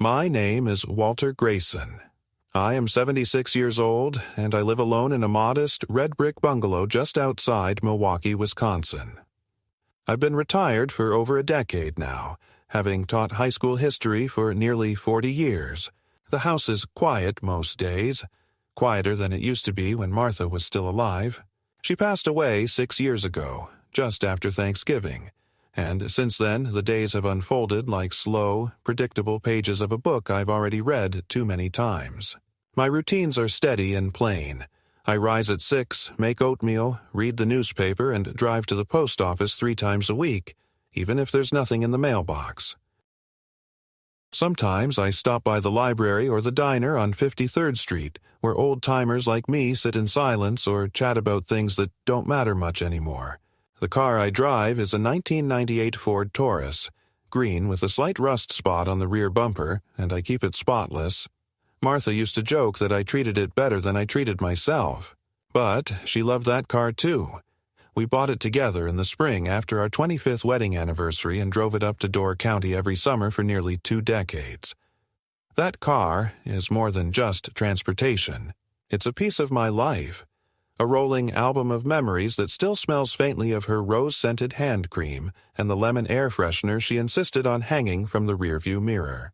My name is Walter Grayson. I am 76 years old, and I live alone in a modest, red brick bungalow just outside Milwaukee, Wisconsin. I've been retired for over a decade now, having taught high school history for nearly 40 years. The house is quiet most days, quieter than it used to be when Martha was still alive. She passed away 6 years ago, just after Thanksgiving, and since then the days have unfolded like slow, predictable pages of a book I've already read too many times. My routines are steady and plain. I rise at 6, make oatmeal, read the newspaper, and drive to the post office 3 times a week, even if there's nothing in the mailbox. Sometimes I stop by the library or the diner on 53rd Street, where old-timers like me sit in silence or chat about things that don't matter much anymore. The car I drive is a 1998 Ford Taurus, green with a slight rust spot on the rear bumper, and I keep it spotless. Martha used to joke that I treated it better than I treated myself. But she loved that car too. We bought it together in the spring after our 25th wedding anniversary and drove it up to Door County every summer for nearly 2 decades. That car is more than just transportation. It's a piece of my life, a rolling album of memories that still smells faintly of her rose-scented hand cream and the lemon air freshener she insisted on hanging from the rearview mirror.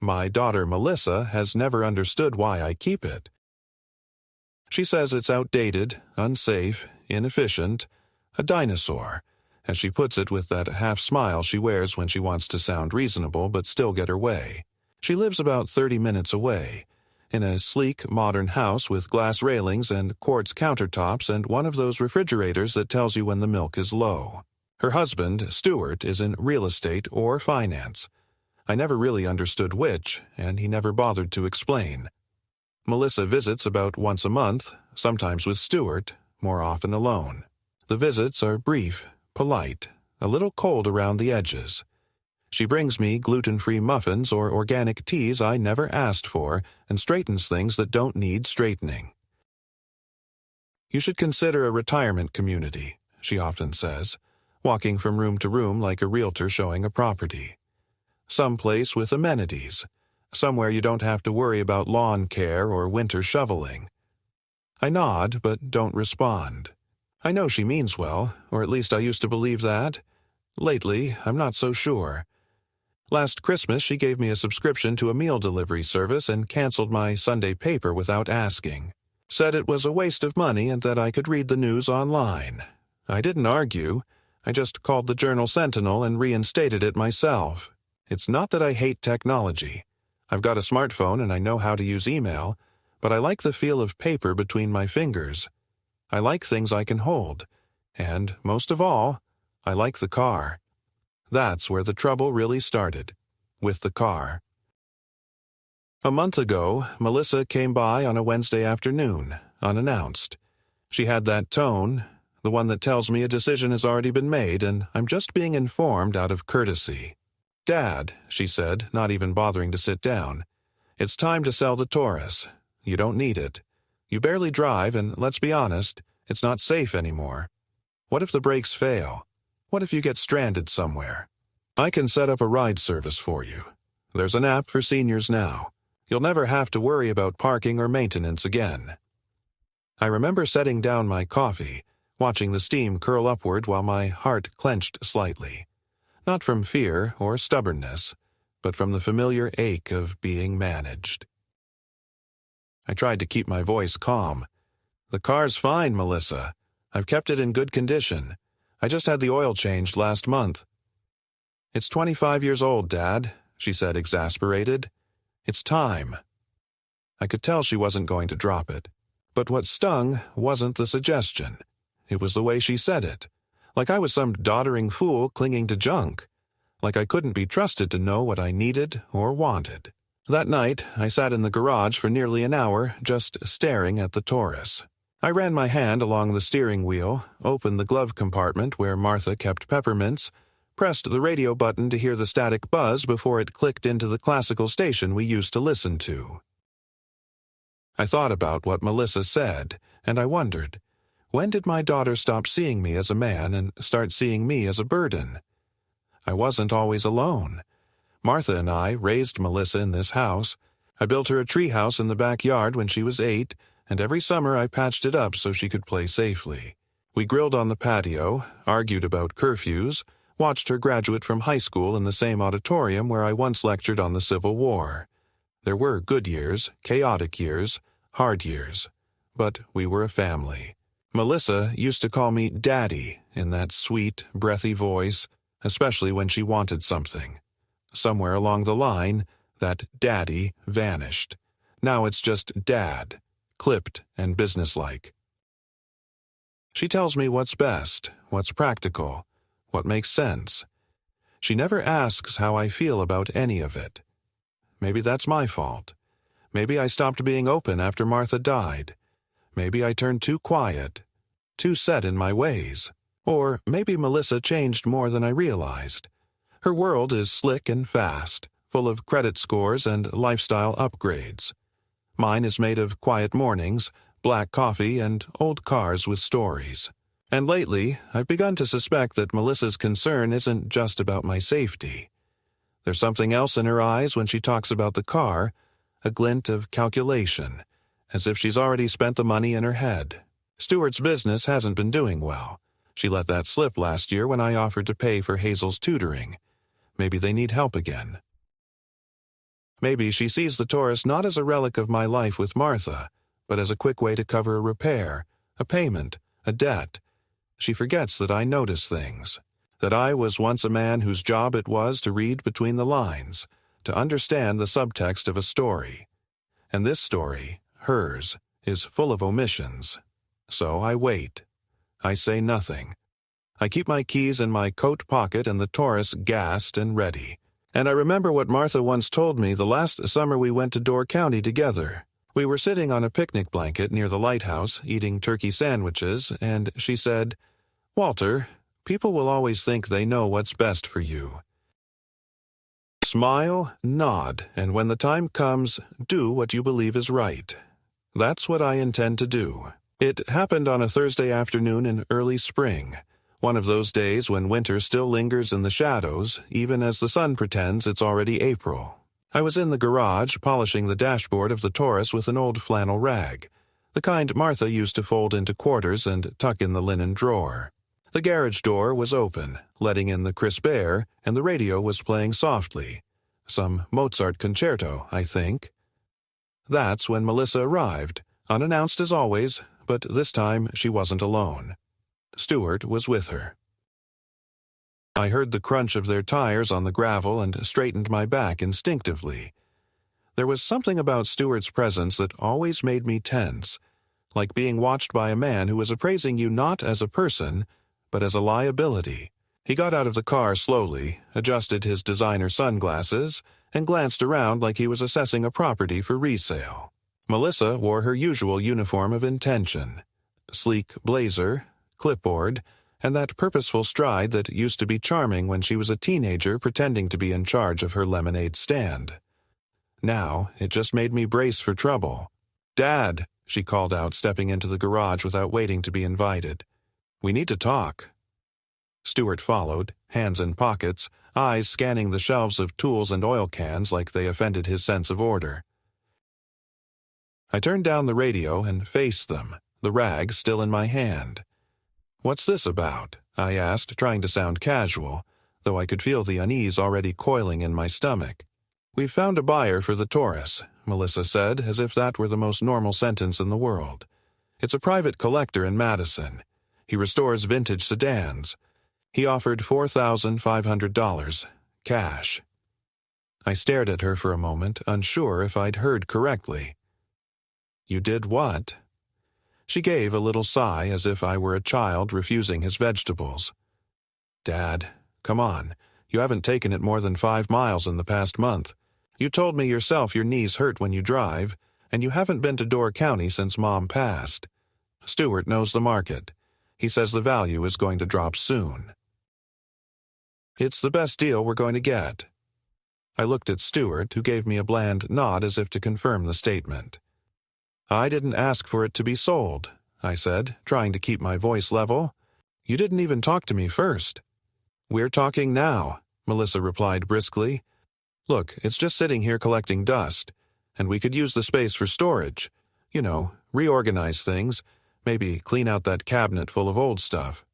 My daughter Melissa has never understood why I keep it. She says it's outdated, unsafe, inefficient, a dinosaur, as she puts it with that half-smile she wears when she wants to sound reasonable but still get her way. She lives about 30 minutes away, in a sleek, modern house with glass railings and quartz countertops and one of those refrigerators that tells you when the milk is low. Her husband, Stuart, is in real estate or finance. I never really understood which, and he never bothered to explain. Melissa visits about once a month, sometimes with Stuart, more often alone. The visits are brief, polite, a little cold around the edges. She brings me gluten-free muffins or organic teas I never asked for and straightens things that don't need straightening. You should consider a retirement community, she often says, walking from room to room like a realtor showing a property. Some place with amenities, somewhere you don't have to worry about lawn care or winter shoveling. I nod, but don't respond. I know she means well, or at least I used to believe that. Lately, I'm not so sure. Last Christmas, she gave me a subscription to a meal delivery service and canceled my Sunday paper without asking. Said it was a waste of money and that I could read the news online. I didn't argue. I just called the Journal-Sentinel and reinstated it myself. It's not that I hate technology. I've got a smartphone and I know how to use email, but I like the feel of paper between my fingers. I like things I can hold. And, most of all, I like the car. That's where the trouble really started, with the car. A month ago, Melissa came by on a Wednesday afternoon, unannounced. She had that tone, the one that tells me a decision has already been made and I'm just being informed out of courtesy. "Dad," she said, not even bothering to sit down, "it's time to sell the Taurus. You don't need it. You barely drive, and let's be honest, it's not safe anymore. What if the brakes fail? What if you get stranded somewhere? I can set up a ride service for you. There's an app for seniors now. You'll never have to worry about parking or maintenance again." I remember setting down my coffee, watching the steam curl upward while my heart clenched slightly. Not from fear or stubbornness, but from the familiar ache of being managed. I tried to keep my voice calm. "The car's fine, Melissa. I've kept it in good condition. I just had the oil changed last month." "It's 25 years old, Dad," she said, exasperated. "It's time." I could tell she wasn't going to drop it. But what stung wasn't the suggestion. It was the way she said it. Like I was some doddering fool clinging to junk. Like I couldn't be trusted to know what I needed or wanted. That night, I sat in the garage for nearly an hour, just staring at the Taurus. I ran my hand along the steering wheel, opened the glove compartment where Martha kept peppermints, pressed the radio button to hear the static buzz before it clicked into the classical station we used to listen to. I thought about what Melissa said, and I wondered, when did my daughter stop seeing me as a man and start seeing me as a burden? I wasn't always alone. Martha and I raised Melissa in this house. I built her a treehouse in the backyard when she was 8, and every summer I patched it up so she could play safely. We grilled on the patio, argued about curfews, watched her graduate from high school in the same auditorium where I once lectured on the Civil War. There were good years, chaotic years, hard years, but we were a family. Melissa used to call me Daddy in that sweet, breathy voice, especially when she wanted something. Somewhere along the line, that Daddy vanished. Now it's just Dad, clipped and businesslike. She tells me what's best, what's practical, what makes sense. She never asks how I feel about any of it. Maybe that's my fault. Maybe I stopped being open after Martha died. Maybe I turned too quiet, too set in my ways. Or maybe Melissa changed more than I realized. Her world is slick and fast, full of credit scores and lifestyle upgrades. Mine is made of quiet mornings, black coffee, and old cars with stories. And lately, I've begun to suspect that Melissa's concern isn't just about my safety. There's something else in her eyes when she talks about the car, a glint of calculation, as if she's already spent the money in her head. Stuart's business hasn't been doing well. She let that slip last year when I offered to pay for Hazel's tutoring. Maybe they need help again. Maybe she sees the Taurus not as a relic of my life with Martha, but as a quick way to cover a repair, a payment, a debt. She forgets that I notice things, that I was once a man whose job it was to read between the lines, to understand the subtext of a story. And this story, hers, is full of omissions. So I wait. I say nothing. I keep my keys in my coat pocket and the Taurus gassed and ready. And I remember what Martha once told me the last summer we went to Door County together. We were sitting on a picnic blanket near the lighthouse, eating turkey sandwiches, and she said, "Walter, people will always think they know what's best for you. Smile, nod, and when the time comes, do what you believe is right." That's what I intend to do. It happened on a Thursday afternoon in early spring, one of those days when winter still lingers in the shadows, even as the sun pretends it's already April. I was in the garage polishing the dashboard of the Taurus with an old flannel rag, the kind Martha used to fold into quarters and tuck in the linen drawer. The garage door was open, letting in the crisp air, and the radio was playing softly. Some Mozart concerto, I think. That's when Melissa arrived, unannounced as always, but this time she wasn't alone. Stuart was with her. I heard the crunch of their tires on the gravel and straightened my back instinctively. There was something about Stuart's presence that always made me tense, like being watched by a man who was appraising you not as a person, but as a liability. He got out of the car slowly, adjusted his designer sunglasses, and glanced around like he was assessing a property for resale. Melissa wore her usual uniform of intention: sleek blazer, clipboard, and that purposeful stride that used to be charming when she was a teenager pretending to be in charge of her lemonade stand. Now, it just made me brace for trouble. "Dad," she called out, stepping into the garage without waiting to be invited. "We need to talk." Stuart followed, hands in pockets, eyes scanning the shelves of tools and oil cans like they offended his sense of order. I turned down the radio and faced them, the rag still in my hand. "What's this about?" I asked, trying to sound casual, though I could feel the unease already coiling in my stomach. "We've found a buyer for the Taurus," Melissa said, as if that were the most normal sentence in the world. "It's a private collector in Madison. He restores vintage sedans. He offered $4,500, cash." I stared at her for a moment, unsure if I'd heard correctly. "You did what?" She gave a little sigh as if I were a child refusing his vegetables. "Dad, come on. You haven't taken it more than 5 miles in the past month. You told me yourself your knees hurt when you drive, and you haven't been to Door County since Mom passed. Stuart knows the market. He says the value is going to drop soon." "It's the best deal we're going to get." I looked at Stuart, who gave me a bland nod as if to confirm the statement. "I didn't ask for it to be sold," I said, trying to keep my voice level. "You didn't even talk to me first." "We're talking now," Melissa replied briskly. Look, it's just sitting here collecting dust, and we could use the space for storage. You know, reorganize things, maybe clean out that cabinet full of old stuff.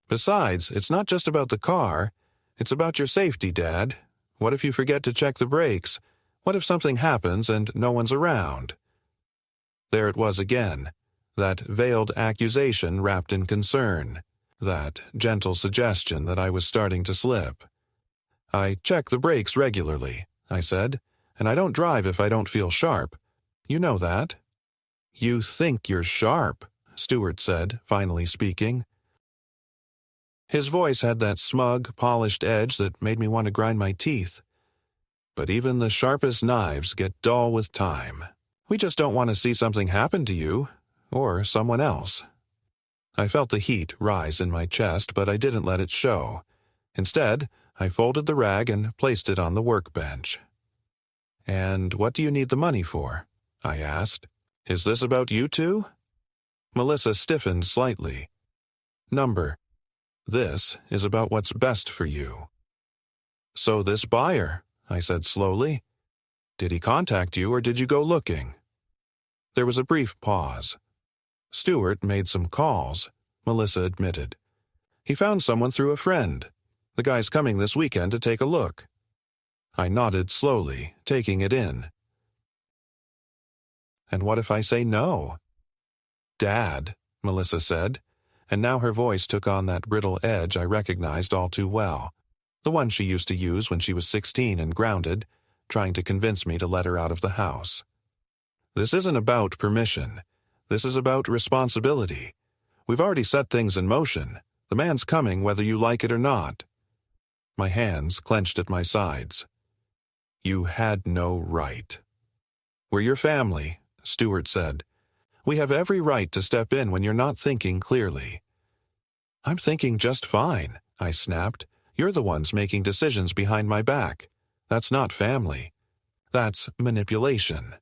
Besides, it's not just about the car, it's about your safety, Dad. What if you forget to check the brakes? What if something happens and no one's around? There it was again, that veiled accusation wrapped in concern, that gentle suggestion that I was starting to slip. I check the brakes regularly, I said, and I don't drive if I don't feel sharp. You know that. You think you're sharp, Stuart said, finally speaking. His voice had that smug, polished edge that made me want to grind my teeth. But even the sharpest knives get dull with time. We just don't want to see something happen to you, or someone else. I felt the heat rise in my chest, but I didn't let it show. Instead, I folded the rag and placed it on the workbench. "And what do you need the money for?" I asked. "Is this about you two?" Melissa stiffened slightly. "Number. This is about what's best for you." "So this buyer," I said slowly. "Did he contact you or did you go looking?" There was a brief pause. "Stuart made some calls," Melissa admitted. "He found someone through a friend. The guy's coming this weekend to take a look." I nodded slowly, taking it in. "And what if I say no?" "Dad," Melissa said, and now her voice took on that brittle edge I recognized all too well, the one she used to use when she was 16 and grounded, trying to convince me to let her out of the house. "This isn't about permission. This is about responsibility. We've already set things in motion. The man's coming whether you like it or not." My hands clenched at my sides. "You had no right." "We're your family," Stuart said. "We have every right to step in when you're not thinking clearly." "I'm thinking just fine," I snapped. "You're the ones making decisions behind my back. That's not family. That's manipulation."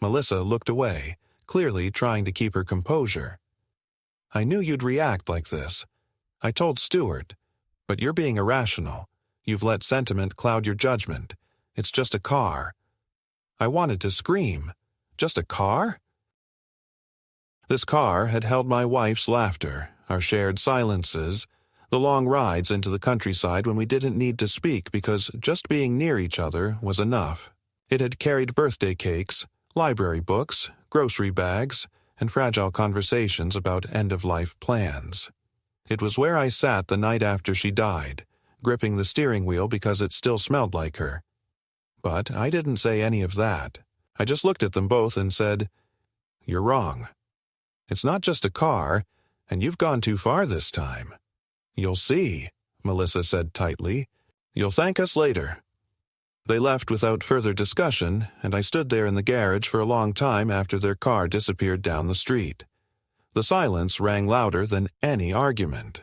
Melissa looked away, clearly trying to keep her composure. "I knew you'd react like this. I told Stuart. But you're being irrational. You've let sentiment cloud your judgment. It's just a car." I wanted to scream. Just a car? This car had held my wife's laughter, our shared silences, the long rides into the countryside when we didn't need to speak because just being near each other was enough. It had carried birthday cakes, library books, grocery bags, and fragile conversations about end-of-life plans. It was where I sat the night after she died, gripping the steering wheel because it still smelled like her. But I didn't say any of that. I just looked at them both and said, "You're wrong. It's not just a car, and you've gone too far this time." "You'll see," Melissa said tightly. "You'll thank us later." They left without further discussion, and I stood there in the garage for a long time after their car disappeared down the street. The silence rang louder than any argument.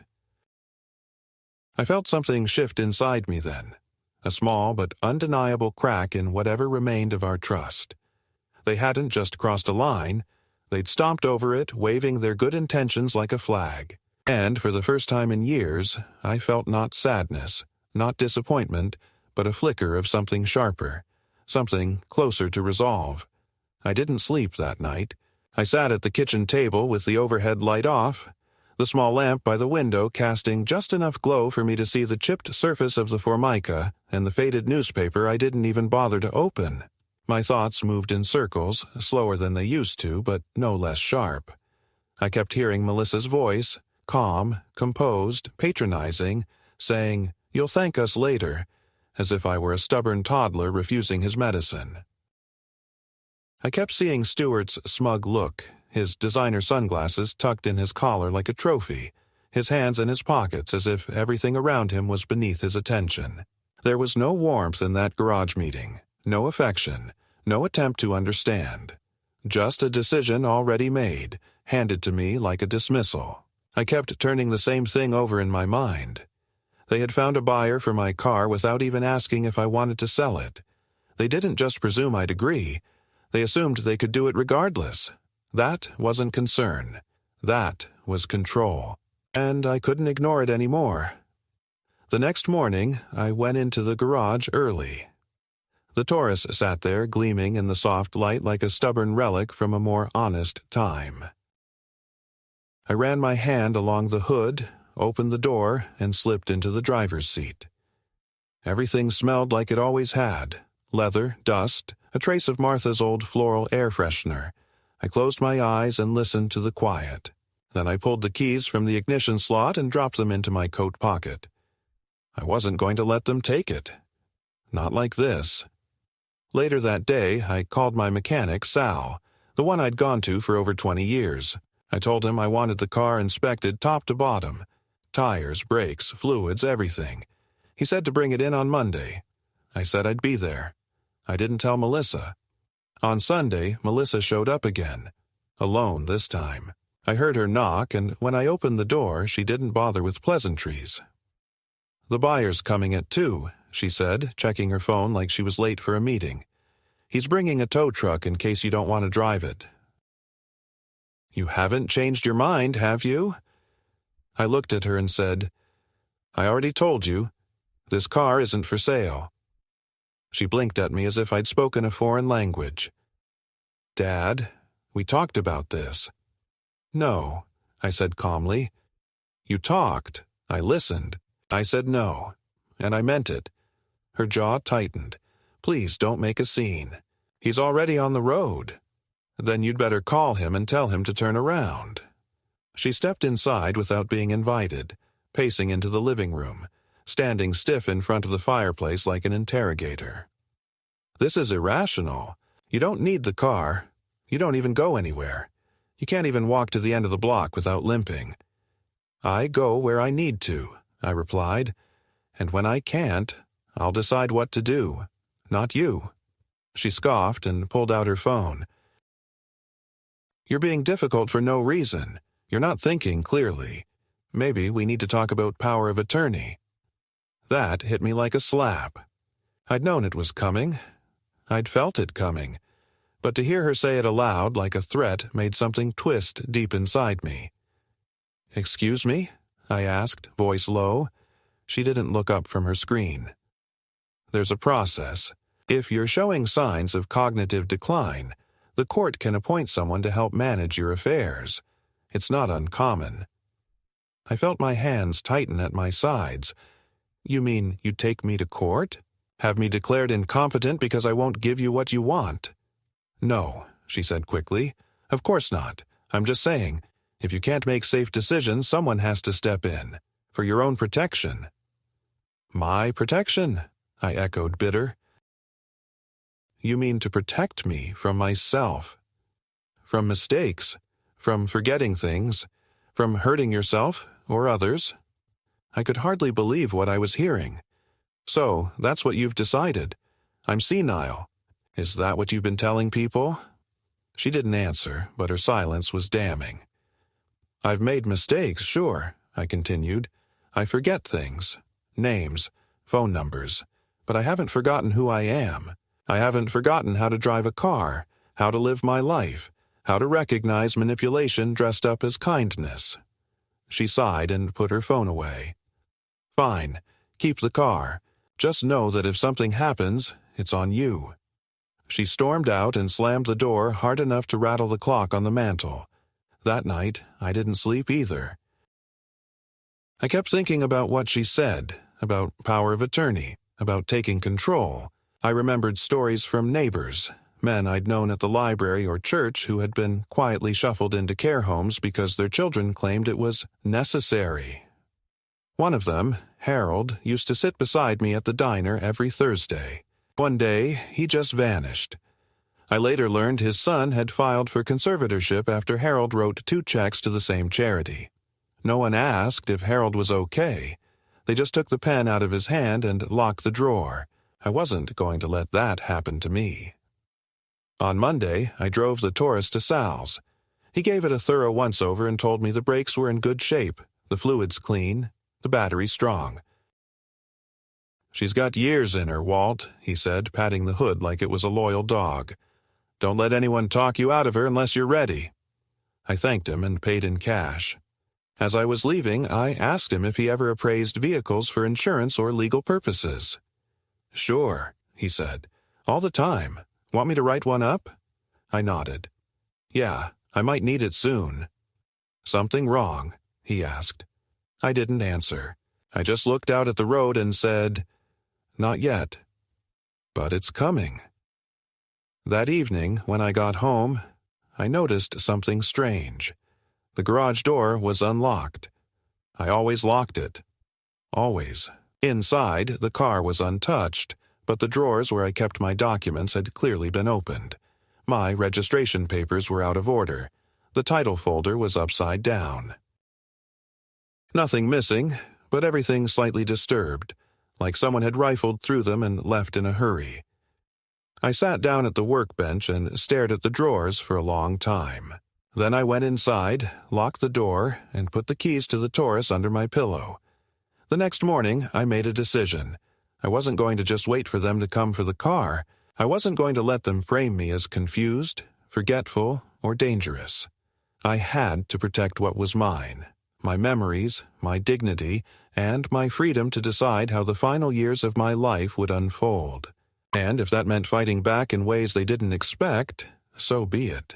I felt something shift inside me then, a small but undeniable crack in whatever remained of our trust. They hadn't just crossed a line, they'd stomped over it, waving their good intentions like a flag. And for the first time in years, I felt not sadness, not disappointment, but a flicker of something sharper, something closer to resolve. I didn't sleep that night. I sat at the kitchen table with the overhead light off, the small lamp by the window casting just enough glow for me to see the chipped surface of the formica and the faded newspaper I didn't even bother to open. My thoughts moved in circles, slower than they used to, but no less sharp. I kept hearing Melissa's voice, calm, composed, patronizing, saying, "You'll thank us later," as if I were a stubborn toddler refusing his medicine. I kept seeing Stuart's smug look, his designer sunglasses tucked in his collar like a trophy, his hands in his pockets as if everything around him was beneath his attention. There was no warmth in that garage meeting, no affection, no attempt to understand. Just a decision already made, handed to me like a dismissal. I kept turning the same thing over in my mind. They had found a buyer for my car without even asking if I wanted to sell it. They didn't just presume I'd agree. They assumed they could do it regardless. That wasn't concern. That was control. And I couldn't ignore it anymore. The next morning, I went into the garage early. The Taurus sat there, gleaming in the soft light like a stubborn relic from a more honest time. I ran my hand along the hood, opened the door, and slipped into the driver's seat. Everything smelled like it always had: leather, dust, a trace of Martha's old floral air freshener. I closed my eyes and listened to the quiet. Then I pulled the keys from the ignition slot and dropped them into my coat pocket. I wasn't going to let them take it. Not like this. Later that day, I called my mechanic, Sal, the one I'd gone to for over 20 years. I told him I wanted the car inspected top to bottom. Tires, brakes, fluids, everything. He said to bring it in on Monday. I said I'd be there. I didn't tell Melissa. On Sunday, Melissa showed up again. Alone this time. I heard her knock, and when I opened the door, she didn't bother with pleasantries. "The buyer's coming at 2, she said, checking her phone like she was late for a meeting. "He's bringing a tow truck in case you don't want to drive it." "You haven't changed your mind, have you?" I looked at her and said, "I already told you. This car isn't for sale." She blinked at me as if I'd spoken a foreign language. "Dad, we talked about this." "No," I said calmly. "You talked. I listened. I said no. And I meant it." Her jaw tightened. "Please don't make a scene. He's already on the road. Then you'd better call him and tell him to turn around." She stepped inside without being invited, pacing into the living room, standing stiff in front of the fireplace like an interrogator. "This is irrational. You don't need the car. You don't even go anywhere. You can't even walk to the end of the block without limping." "I go where I need to," I replied. "And when I can't, I'll decide what to do. Not you." She scoffed and pulled out her phone. "You're being difficult for no reason. You're not thinking clearly. Maybe we need to talk about power of attorney." That hit me like a slap. I'd known it was coming. I'd felt it coming. But to hear her say it aloud like a threat made something twist deep inside me. "Excuse me?" I asked, voice low. She didn't look up from her screen. "There's a process. If you're showing signs of cognitive decline, the court can appoint someone to help manage your affairs. It's not uncommon." I felt my hands tighten at my sides. "You mean you'd take me to court? Have me declared incompetent because I won't give you what you want?" "No," she said quickly. "Of course not. I'm just saying, if you can't make safe decisions, someone has to step in. For your own protection." "My protection?" I echoed, bitter. "You mean to protect me from myself? From mistakes? From forgetting things? From hurting yourself or others?" I could hardly believe what I was hearing. "So, that's what you've decided. I'm senile. Is that what you've been telling people?" She didn't answer, but her silence was damning. "I've made mistakes, sure," I continued. "I forget things. Names, phone numbers. But I haven't forgotten who I am. I haven't forgotten how to drive a car, how to live my life, how to recognize manipulation dressed up as kindness." She sighed and put her phone away. "Fine. Keep the car. Just know that if something happens, it's on you." She stormed out and slammed the door hard enough to rattle the clock on the mantel. That night, I didn't sleep either. I kept thinking about what she said, about power of attorney, about taking control. I remembered stories from neighbors, men I'd known at the library or church who had been quietly shuffled into care homes because their children claimed it was necessary. One of them, Harold, used to sit beside me at the diner every Thursday. One day, he just vanished. I later learned his son had filed for conservatorship after Harold wrote 2 checks to the same charity. No one asked if Harold was okay. They just took the pen out of his hand and locked the drawer. I wasn't going to let that happen to me. On Monday, I drove the Taurus to Sal's. He gave it a thorough once-over and told me the brakes were in good shape, the fluids clean, the battery strong. "She's got years in her, Walt," he said, patting the hood like it was a loyal dog. "Don't let anyone talk you out of her unless you're ready." I thanked him and paid in cash. As I was leaving, I asked him if he ever appraised vehicles for insurance or legal purposes. "Sure," he said. All the time. Want me to write one up? I nodded. Yeah, I might need it soon. Something wrong? He asked. I didn't answer. I just looked out at the road and said, Not yet. But it's coming. That evening, when I got home, I noticed something strange. The garage door was unlocked. I always locked it. Always. Inside, the car was untouched, but the drawers where I kept my documents had clearly been opened. My registration papers were out of order. The title folder was upside down. Nothing missing, but everything slightly disturbed, like someone had rifled through them and left in a hurry. I sat down at the workbench and stared at the drawers for a long time. Then I went inside, locked the door, and put the keys to the Taurus under my pillow. The next morning, I made a decision. I wasn't going to just wait for them to come for the car. I wasn't going to let them frame me as confused, forgetful, or dangerous. I had to protect what was mine, my memories, my dignity, and my freedom to decide how the final years of my life would unfold. And if that meant fighting back in ways they didn't expect, so be it.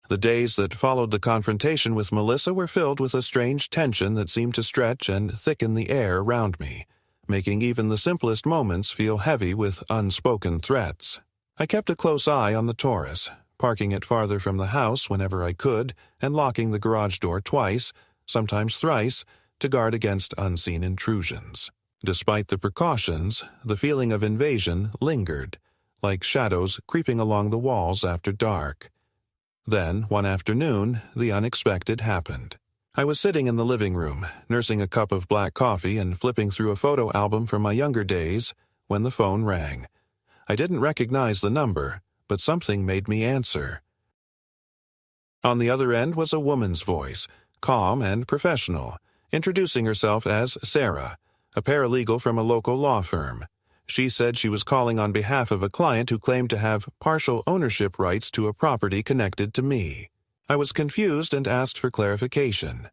The days that followed the confrontation with Melissa were filled with a strange tension that seemed to stretch and thicken the air around me, making even the simplest moments feel heavy with unspoken threats. I kept a close eye on the Taurus, parking it farther from the house whenever I could, and locking the garage door twice, sometimes thrice, to guard against unseen intrusions. Despite the precautions, the feeling of invasion lingered, like shadows creeping along the walls after dark. Then, one afternoon, the unexpected happened. I was sitting in the living room, nursing a cup of black coffee and flipping through a photo album from my younger days, when the phone rang. I didn't recognize the number, but something made me answer. On the other end was a woman's voice, calm and professional, introducing herself as Sarah, a paralegal from a local law firm. She said she was calling on behalf of a client who claimed to have partial ownership rights to a property connected to me. I was confused and asked for clarification.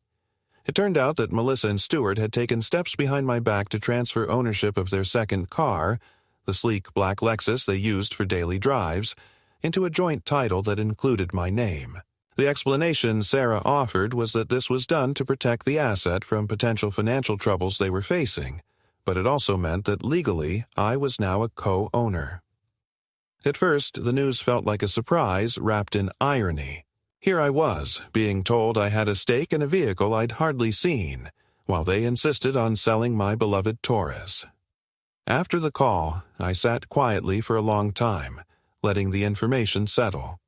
It turned out that Melissa and Stuart had taken steps behind my back to transfer ownership of their second car, the sleek black Lexus they used for daily drives, into a joint title that included my name. The explanation Sarah offered was that this was done to protect the asset from potential financial troubles they were facing, but it also meant that legally I was now a co-owner. At first, the news felt like a surprise wrapped in irony. Here I was, being told I had a stake in a vehicle I'd hardly seen, while they insisted on selling my beloved Taurus. After the call, I sat quietly for a long time, letting the information settle.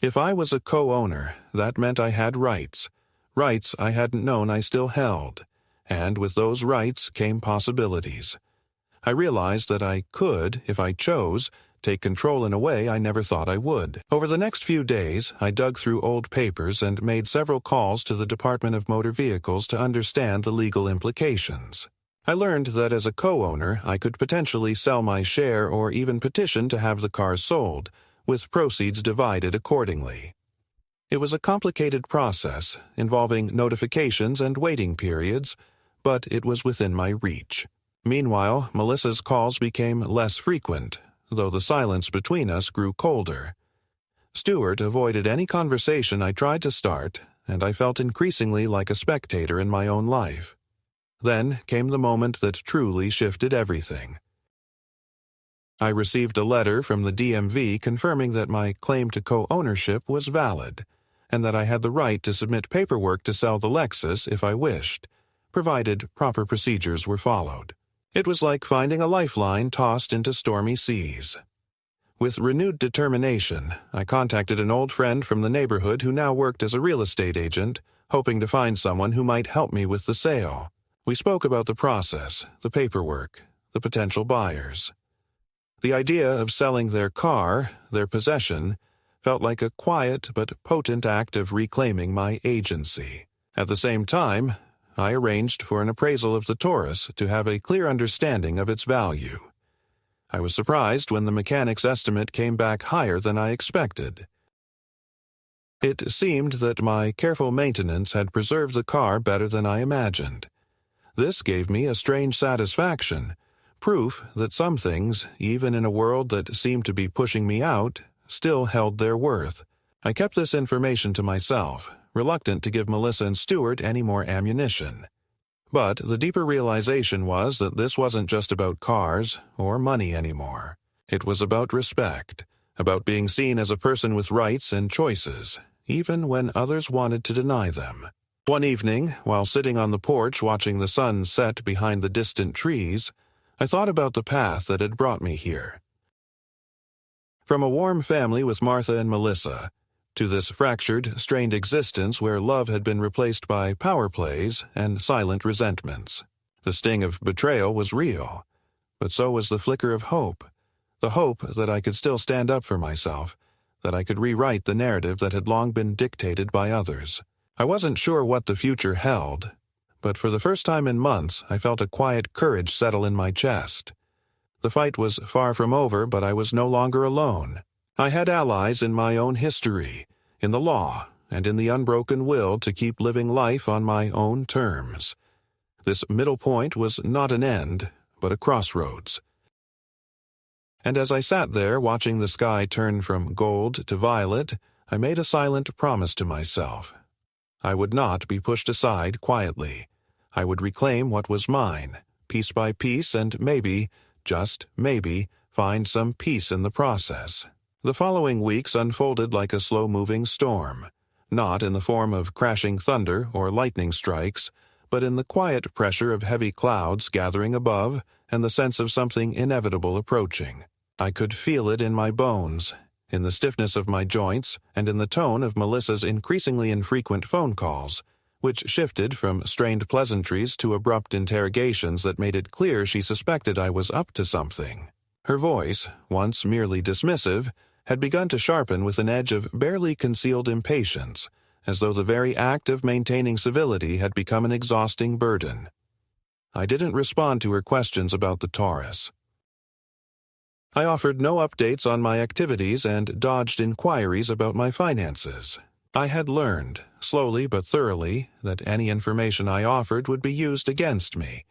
If I was a co-owner, that meant I had rights I hadn't known I still held, and with those rights came possibilities. I realized that I could, if I chose, take control in a way I never thought I would. Over the next few days, I dug through old papers and made several calls to the Department of Motor Vehicles to understand the legal implications. I learned that as a co-owner, I could potentially sell my share or even petition to have the cars sold, with proceeds divided accordingly. It was a complicated process, involving notifications and waiting periods, but it was within my reach. Meanwhile, Melissa's calls became less frequent, though the silence between us grew colder. Stuart avoided any conversation I tried to start, and I felt increasingly like a spectator in my own life. Then came the moment that truly shifted everything. I received a letter from the DMV confirming that my claim to co-ownership was valid, and that I had the right to submit paperwork to sell the Lexus if I wished, provided proper procedures were followed. It was like finding a lifeline tossed into stormy seas. With renewed determination, I contacted an old friend from the neighborhood who now worked as a real estate agent, hoping to find someone who might help me with the sale. We spoke about the process, the paperwork, the potential buyers. The idea of selling their car, their possession, felt like a quiet but potent act of reclaiming my agency. At the same time, I arranged for an appraisal of the Taurus to have a clear understanding of its value. I was surprised when the mechanic's estimate came back higher than I expected. It seemed that my careful maintenance had preserved the car better than I imagined. This gave me a strange satisfaction, Proof that some things, even in a world that seemed to be pushing me out, still held their worth. I kept this information to myself, reluctant to give Melissa and Stuart any more ammunition. But the deeper realization was that this wasn't just about cars or money anymore. It was about respect, about being seen as a person with rights and choices, even when others wanted to deny them. One evening, while sitting on the porch watching the sun set behind the distant trees, I thought about the path that had brought me here. From a warm family with Martha and Melissa, to this fractured, strained existence where love had been replaced by power plays and silent resentments. The sting of betrayal was real, but so was the flicker of hope, the hope that I could still stand up for myself, that I could rewrite the narrative that had long been dictated by others. I wasn't sure what the future held, but for the first time in months I felt a quiet courage settle in my chest. The fight was far from over, but I was no longer alone. I had allies in my own history, in the law, and in the unbroken will to keep living life on my own terms. This middle point was not an end, but a crossroads. And as I sat there watching the sky turn from gold to violet, I made a silent promise to myself. I would not be pushed aside quietly. I would reclaim what was mine, piece by piece, and maybe, just maybe, find some peace in the process. The following weeks unfolded like a slow-moving storm, not in the form of crashing thunder or lightning strikes, but in the quiet pressure of heavy clouds gathering above and the sense of something inevitable approaching. I could feel it in my bones, in the stiffness of my joints, and in the tone of Melissa's increasingly infrequent phone calls, which shifted from strained pleasantries to abrupt interrogations that made it clear she suspected I was up to something. Her voice, once merely dismissive, had begun to sharpen with an edge of barely concealed impatience, as though the very act of maintaining civility had become an exhausting burden. I didn't respond to her questions about the Taurus. I offered no updates on my activities and dodged inquiries about my finances. I had learned, slowly but thoroughly, that any information I offered would be used against me.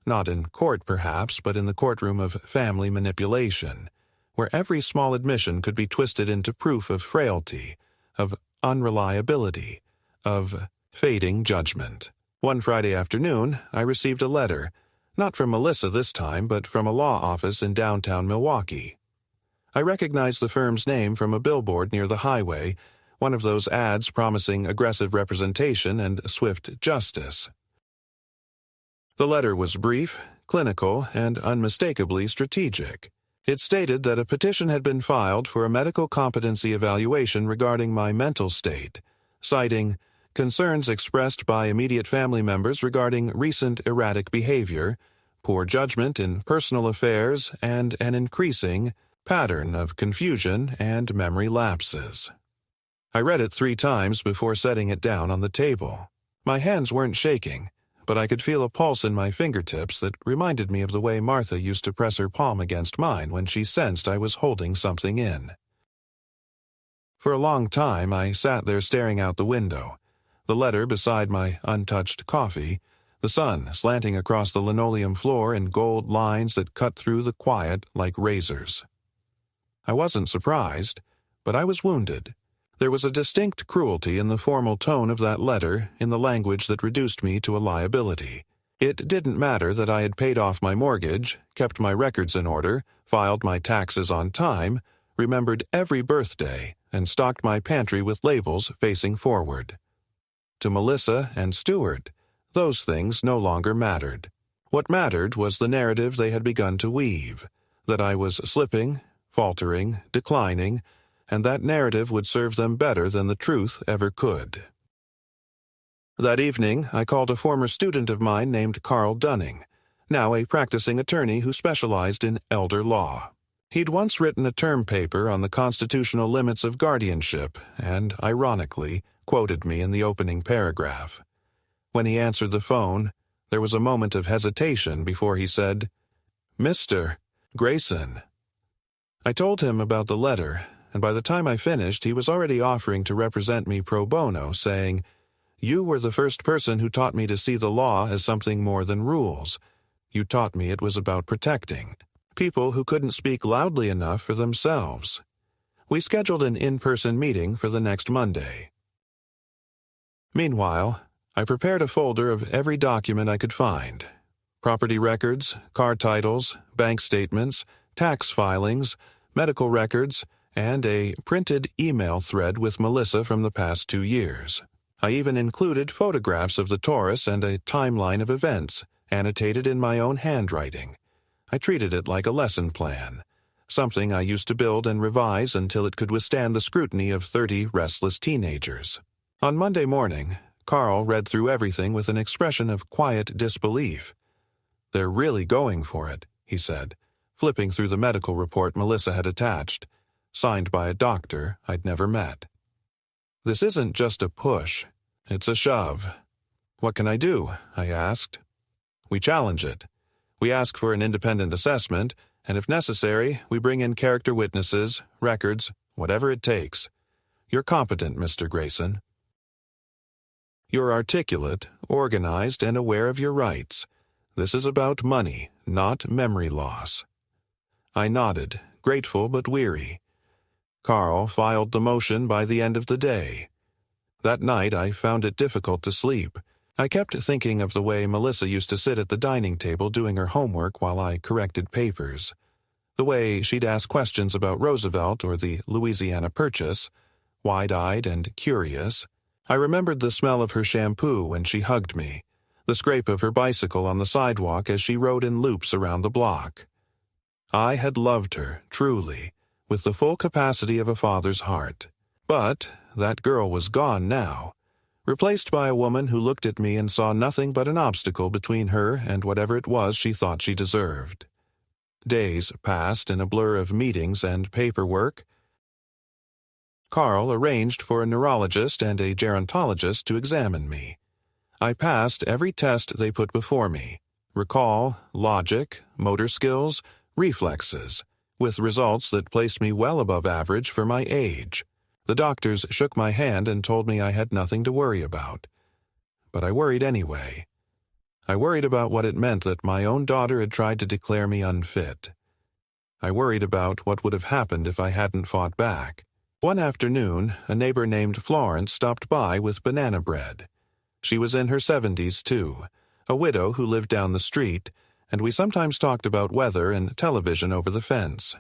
Not in court, perhaps, but in the courtroom of family manipulation, where every small admission could be twisted into proof of frailty, of unreliability, of fading judgment. One Friday afternoon, I received a letter, not from Melissa this time, but from a law office in downtown Milwaukee. I recognized the firm's name from a billboard near the highway, one of those ads promising aggressive representation and swift justice. The letter was brief, clinical, and unmistakably strategic. It stated that a petition had been filed for a medical competency evaluation regarding my mental state, citing concerns expressed by immediate family members regarding recent erratic behavior, poor judgment in personal affairs, and an increasing pattern of confusion and memory lapses. I read it 3 times before setting it down on the table. My hands weren't shaking, but I could feel a pulse in my fingertips that reminded me of the way Martha used to press her palm against mine when she sensed I was holding something in. For a long time I sat there staring out the window, the letter beside my untouched coffee, the sun slanting across the linoleum floor in gold lines that cut through the quiet like razors. I wasn't surprised, but I was wounded. There was a distinct cruelty in the formal tone of that letter, in the language that reduced me to a liability. It didn't matter that I had paid off my mortgage, kept my records in order, filed my taxes on time, remembered every birthday, and stocked my pantry with labels facing forward. To Melissa and Stuart, those things no longer mattered. What mattered was the narrative they had begun to weave, that I was slipping, faltering, declining, and that narrative would serve them better than the truth ever could. That evening, I called a former student of mine named Carl Dunning, now a practicing attorney who specialized in elder law. He'd once written a term paper on the constitutional limits of guardianship and, ironically, quoted me in the opening paragraph. When he answered the phone, there was a moment of hesitation before he said, "Mr. Grayson." I told him about the letter, and by the time I finished, he was already offering to represent me pro bono, saying, "You were the first person who taught me to see the law as something more than rules. You taught me it was about protecting people who couldn't speak loudly enough for themselves. We scheduled an in-person meeting for the next Monday. Meanwhile, I prepared a folder of every document I could find: property records, car titles, bank statements, tax filings, medical records, and a printed email thread with Melissa from the past 2 years. I even included photographs of the Taurus and a timeline of events, annotated in my own handwriting. I treated it like a lesson plan, something I used to build and revise until it could withstand the scrutiny of 30 restless teenagers. On Monday morning, Carl read through everything with an expression of quiet disbelief. "They're really going for it," he said, flipping through the medical report Melissa had attached, signed by a doctor I'd never met. "This isn't just a push, it's a shove." "What can I do?" I asked. "We challenge it. We ask for an independent assessment, and if necessary, we bring in character witnesses, records, whatever it takes. You're competent, Mr. Grayson. You're articulate, organized, and aware of your rights. This is about money, not memory loss." I nodded, grateful but weary. Carl filed the motion by the end of the day. That night I found it difficult to sleep. I kept thinking of the way Melissa used to sit at the dining table doing her homework while I corrected papers. The way she'd ask questions about Roosevelt or the Louisiana Purchase, wide-eyed and curious. I remembered the smell of her shampoo when she hugged me, the scrape of her bicycle on the sidewalk as she rode in loops around the block. I had loved her, truly, with the full capacity of a father's heart. But that girl was gone now, replaced by a woman who looked at me and saw nothing but an obstacle between her and whatever it was she thought she deserved. Days passed in a blur of meetings and paperwork. Carl arranged for a neurologist and a gerontologist to examine me. I passed every test they put before me: recall, logic, motor skills, reflexes, with results that placed me well above average for my age. The doctors shook my hand and told me I had nothing to worry about. But I worried anyway. I worried about what it meant that my own daughter had tried to declare me unfit. I worried about what would have happened if I hadn't fought back. One afternoon, a neighbor named Florence stopped by with banana bread. She was in her 70s, too, a widow who lived down the street, and we sometimes talked about weather and television over the fence.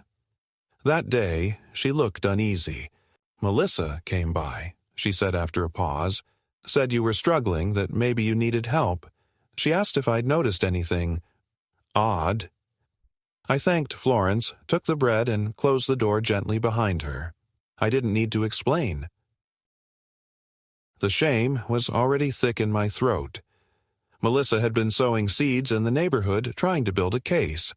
That day, she looked uneasy. "Melissa came by," she said after a pause. "Said you were struggling, that maybe you needed help. She asked if I'd noticed anything odd." I thanked Florence, took the bread, and closed the door gently behind her. I didn't need to explain. The shame was already thick in my throat. Melissa had been sowing seeds in the neighborhood, trying to build a case,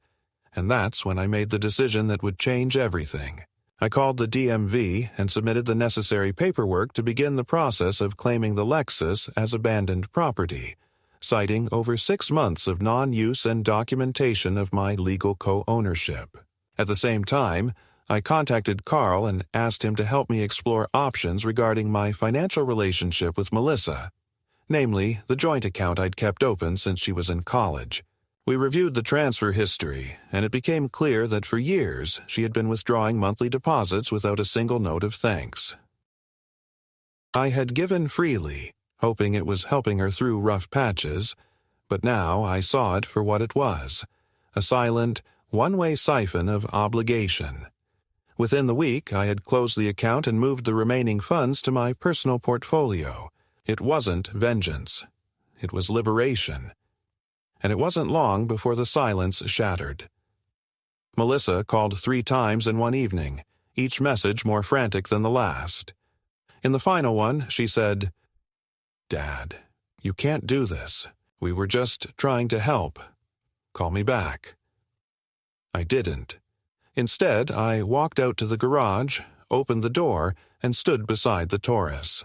and that's when I made the decision that would change everything. I called the DMV and submitted the necessary paperwork to begin the process of claiming the Lexus as abandoned property, citing over 6 months of non-use and documentation of my legal co-ownership. At the same time, I contacted Carl and asked him to help me explore options regarding my financial relationship with Melissa, namely the joint account I'd kept open since she was in college. We reviewed the transfer history, and it became clear that for years she had been withdrawing monthly deposits without a single note of thanks. I had given freely, hoping it was helping her through rough patches, but now I saw it for what it was: a silent, one-way siphon of obligation. Within the week, I had closed the account and moved the remaining funds to my personal portfolio. It wasn't vengeance. It was liberation. And it wasn't long before the silence shattered. Melissa called 3 times in one evening, each message more frantic than the last. In the final one, she said, "Dad, you can't do this. We were just trying to help. Call me back." I didn't. Instead, I walked out to the garage, opened the door, and stood beside the Taurus.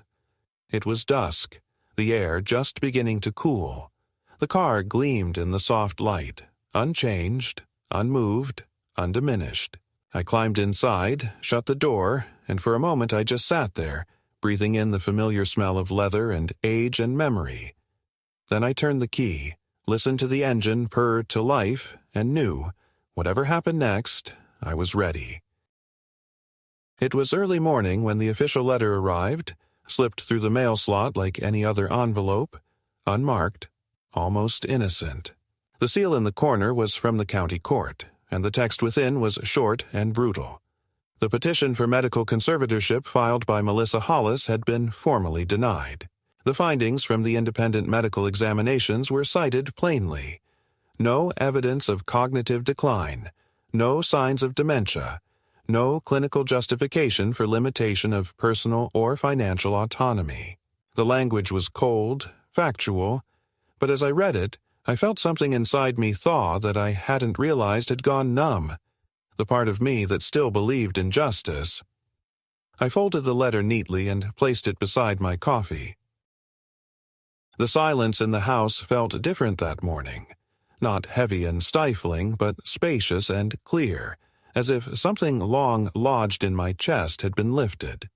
It was dusk, the air just beginning to cool. The car gleamed in the soft light, unchanged, unmoved, undiminished. I climbed inside, shut the door, and for a moment I just sat there, breathing in the familiar smell of leather and age and memory. Then I turned the key, listened to the engine purr to life, and knew, whatever happened next, I was ready. It was early morning when the official letter arrived, slipped through the mail slot like any other envelope, unmarked, almost innocent. The seal in the corner was from the county court, and the text within was short and brutal. The petition for medical conservatorship filed by Melissa Hollis had been formally denied. The findings from the independent medical examinations were cited plainly. No evidence of cognitive decline, no signs of dementia, no clinical justification for limitation of personal or financial autonomy. The language was cold, factual, but as I read it, I felt something inside me thaw that I hadn't realized had gone numb, the part of me that still believed in justice. I folded the letter neatly and placed it beside my coffee. The silence in the house felt different that morning, not heavy and stifling, but spacious and clear, as if something long lodged in my chest had been lifted.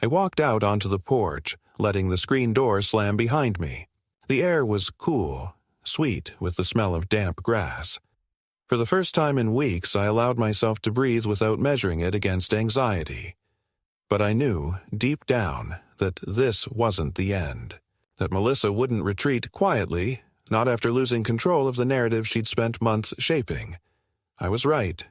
I walked out onto the porch, letting the screen door slam behind me. The air was cool, sweet with the smell of damp grass. For the first time in weeks, I allowed myself to breathe without measuring it against anxiety. But I knew, deep down, that this wasn't the end. That Melissa wouldn't retreat quietly, not after losing control of the narrative she'd spent months shaping. I was right.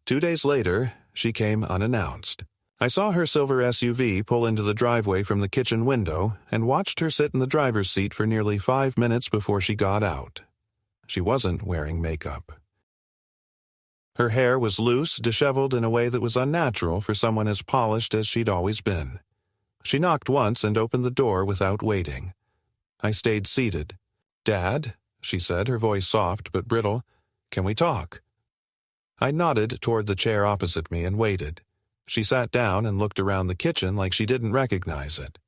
2 days later, she came unannounced. I saw her silver SUV pull into the driveway from the kitchen window and watched her sit in the driver's seat for nearly 5 minutes before she got out. She wasn't wearing makeup. Her hair was loose, disheveled in a way that was unnatural for someone as polished as she'd always been. She knocked once and opened the door without waiting. I stayed seated. "Dad," she said, her voice soft but brittle, "can we talk?" I nodded toward the chair opposite me and waited. She sat down and looked around the kitchen like she didn't recognize it.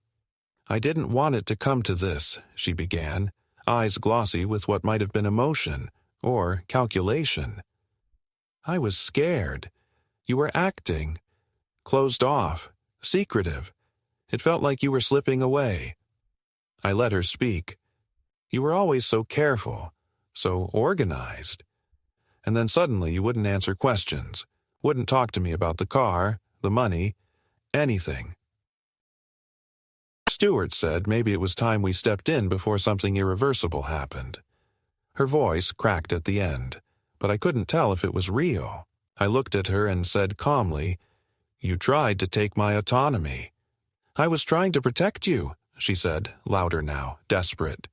"I didn't want it to come to this," she began, eyes glossy with what might have been emotion or calculation. "I was scared. You were acting. Closed off. Secretive. It felt like you were slipping away." I let her speak. "You were always so careful, so organized. And then suddenly you wouldn't answer questions, wouldn't talk to me about the car, the money, anything. Stuart said maybe it was time we stepped in before something irreversible happened." Her voice cracked at the end, but I couldn't tell if it was real. I looked at her and said calmly, "You tried to take my autonomy." "I was trying to protect you," she said, louder now, desperate.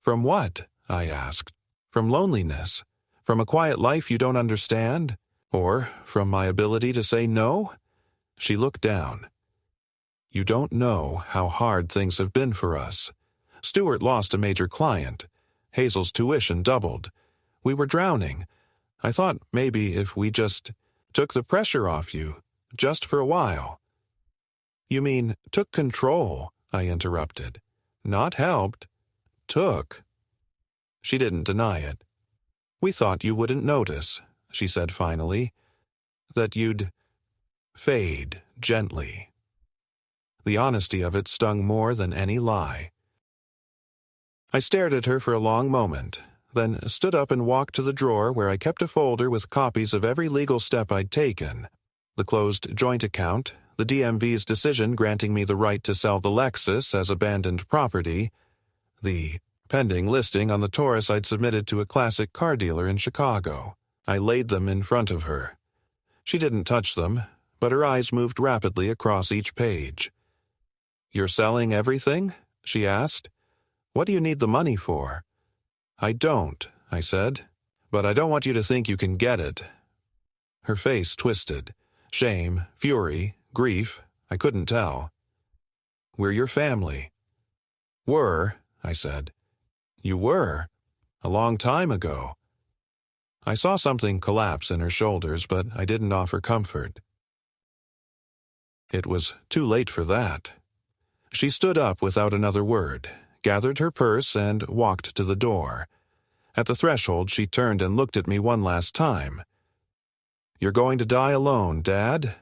"From what?" I asked. "From loneliness? From a quiet life you don't understand? Or from my ability to say no?" She looked down. "You don't know how hard things have been for us. Stuart lost a major client. Hazel's tuition doubled. We were drowning. I thought maybe if we just took the pressure off you, just for a while." "You mean took control," I interrupted. "Not helped. Took." She didn't deny it. "We thought you wouldn't notice," she said finally. "That you'd fade gently." The honesty of it stung more than any lie. I stared at her for a long moment, then stood up and walked to the drawer where I kept a folder with copies of every legal step I'd taken. The closed joint account, the DMV's decision granting me the right to sell the Lexus as abandoned property, the pending listing on the Taurus I'd submitted to a classic car dealer in Chicago. I laid them in front of her. She didn't touch them, but her eyes moved rapidly across each page. "You're selling everything?" she asked. "What do you need the money for?" "I don't," I said, "but I don't want you to think you can get it." Her face twisted. Shame, fury, grief, I couldn't tell. "We're your family." "Were," I said. "You were? A long time ago." I saw something collapse in her shoulders, but I didn't offer comfort. It was too late for that. She stood up without another word, gathered her purse, and walked to the door. At the threshold, she turned and looked at me one last time. "You're going to die alone, Dad?"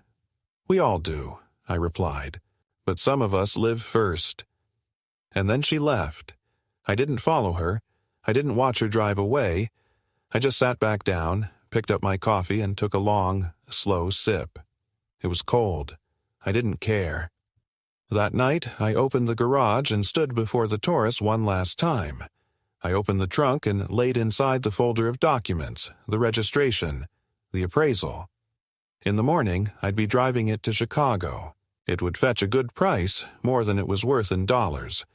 "We all do," I replied, "but some of us live first." And then she left. I didn't follow her. I didn't watch her drive away. I just sat back down, picked up my coffee, and took a long, slow sip. It was cold. I didn't care. That night, I opened the garage and stood before the Taurus one last time. I opened the trunk and laid inside the folder of documents, the registration, the appraisal. In the morning, I'd be driving it to Chicago. It would fetch a good price, more than it was worth in dollars.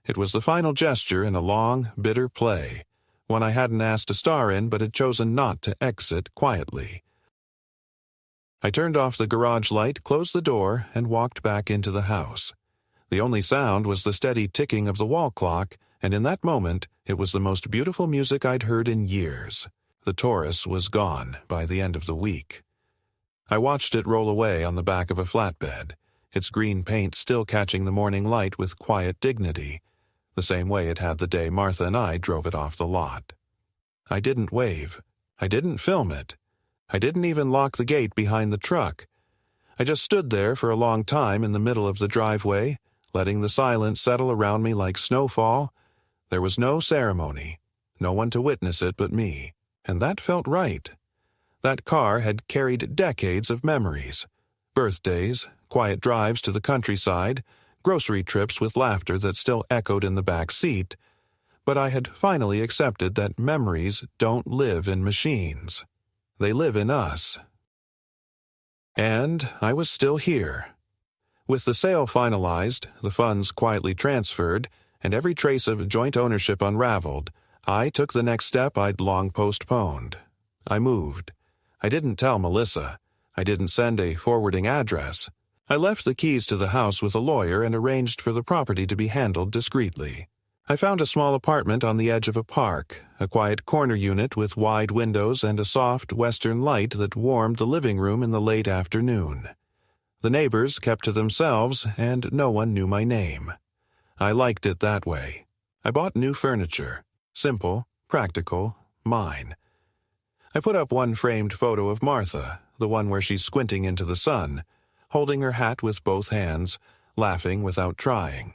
It was the final gesture in a long, bitter play, one I hadn't asked to star in but had chosen not to exit quietly. I turned off the garage light, closed the door, and walked back into the house. The only sound was the steady ticking of the wall clock, and in that moment, it was the most beautiful music I'd heard in years. The Taurus was gone by the end of the week. I watched it roll away on the back of a flatbed, its green paint still catching the morning light with quiet dignity, the same way it had the day Martha and I drove it off the lot. I didn't wave. I didn't film it. I didn't even lock the gate behind the truck. I just stood there for a long time in the middle of the driveway, letting the silence settle around me like snowfall. There was no ceremony, no one to witness it but me, and that felt right. That car had carried decades of memories. Birthdays, quiet drives to the countryside, grocery trips with laughter that still echoed in the back seat. But I had finally accepted that memories don't live in machines. They live in us. And I was still here. With the sale finalized, the funds quietly transferred, and every trace of joint ownership unraveled, I took the next step I'd long postponed. I moved. I didn't tell Melissa. I didn't send a forwarding address. I left the keys to the house with a lawyer and arranged for the property to be handled discreetly. I found a small apartment on the edge of a park, a quiet corner unit with wide windows and a soft western light that warmed the living room in the late afternoon. The neighbors kept to themselves, and no one knew my name. I liked it that way. I bought new furniture. Simple, practical, mine. I put up one framed photo of Martha, the one where she's squinting into the sun, holding her hat with both hands, laughing without trying.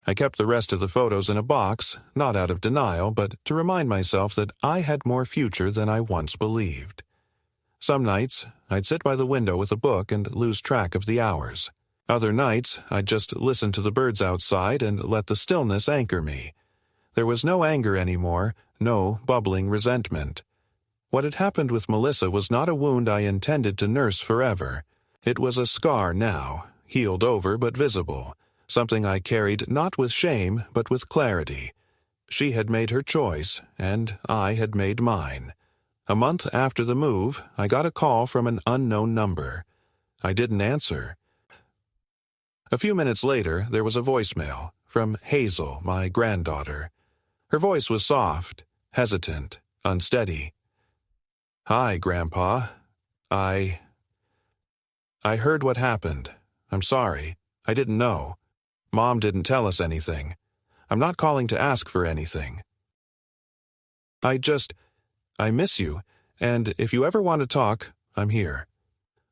I kept the rest of the photos in a box, not out of denial, but to remind myself that I had more future than I once believed. Some nights, I'd sit by the window with a book and lose track of the hours. Other nights, I'd just listen to the birds outside and let the stillness anchor me. There was no anger anymore, no bubbling resentment. What had happened with Melissa was not a wound I intended to nurse forever. It was a scar now, healed over but visible. Something I carried not with shame, but with clarity. She had made her choice, and I had made mine. A month after the move, I got a call from an unknown number. I didn't answer. A few minutes later, there was a voicemail from Hazel, my granddaughter. Her voice was soft, hesitant, unsteady. "Hi, Grandpa. I heard what happened. I'm sorry. I didn't know. Mom didn't tell us anything. I'm not calling to ask for anything. I miss you, and if you ever want to talk, I'm here."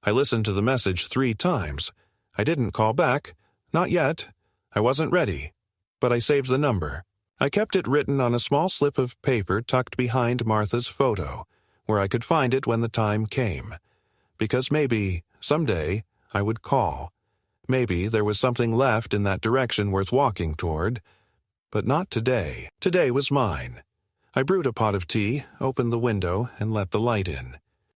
I listened to the message 3 times. I didn't call back. Not yet. I wasn't ready. But I saved the number. I kept it written on a small slip of paper tucked behind Martha's photo, where I could find it when the time came. Because maybe, someday, I would call. Maybe there was something left in that direction worth walking toward. But not today. Today was mine. I brewed a pot of tea, opened the window, and let the light in.